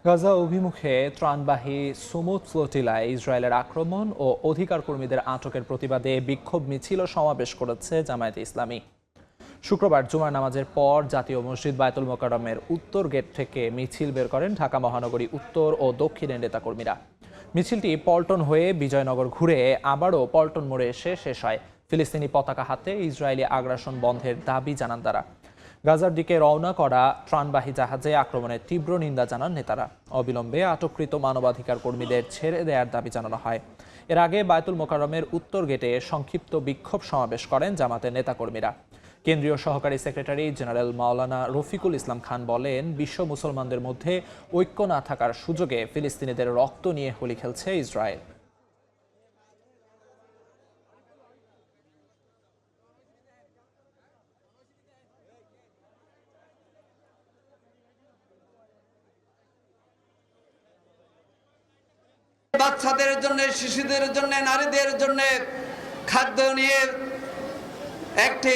গাজা অভিমুখে ত্রাণবাহী সুমুদ ফ্লোটিলায় ইসরায়েলের আক্রমণ ও অধিকার কর্মীদের আটকের প্রতিবাদে বিক্ষোভ মিছিল ও সমাবেশ করেছে জামায়াতে ইসলামী। শুক্রবার জুমার নামাজের পর জাতীয় মসজিদ বায়তুল মোকাররমের উত্তর গেট থেকে মিছিল বের করেন ঢাকা মহানগরী উত্তর ও দক্ষিণের নেতাকর্মীরা। মিছিলটি পল্টন হয়ে বিজয়নগর ঘুরে আবারও পল্টন মোড়ে এসে শেষ হয়। ফিলিস্তিনি পতাকা হাতে ইসরায়েলি আগ্রাসন বন্ধের দাবি জানান তারা। গাজার দিকে রওনা করা ত্রাণবাহী জাহাজে আক্রমণের তীব্র নিন্দা জানান নেতারা। অবিলম্বে আটককৃত মানবাধিকার কর্মীদের ছেড়ে দেওয়ার দাবি জানানো হয়। এর আগে বায়তুল মোকাররমের উত্তর গেটে সংক্ষিপ্ত বিক্ষোভ সমাবেশ করেন জামাতের নেতাকর্মীরা। কেন্দ্রীয় সহকারী সেক্রেটারি জেনারেল মাওলানা রফিকুল ইসলাম খান বলেন, বিশ্ব মুসলমানদের মধ্যে ঐক্য না থাকার সুযোগে ফিলিস্তিনিদের রক্ত নিয়ে হোলি খেলছে ইসরায়েল। বাচ্চাদের জন্য, শিশুদের জন্য, নারীদের জন্য খাদ্য নিয়ে একটি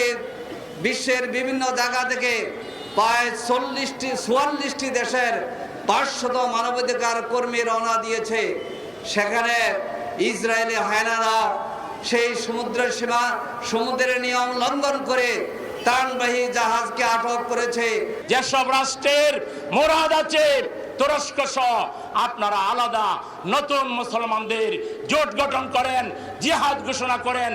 বিশ্বের বিভিন্ন জায়গা থেকে প্রায় 44টি দেশের 500 মানবাধিকার কর্মী রওনা দিয়েছে। সেখানে ইসরায়েলি হায়নারা সেই সমুদ্রের নিয়ম লঙ্ঘন করে ত্রাণবাহী জাহাজকে আটক করেছে। যেসব রাষ্ট্রের মুরাদ আছে তুরস্ক সহ আপনারা আলাদা নতুন মুসলমানদের জোট গঠন করেন, জিহাদ ঘোষণা করেন।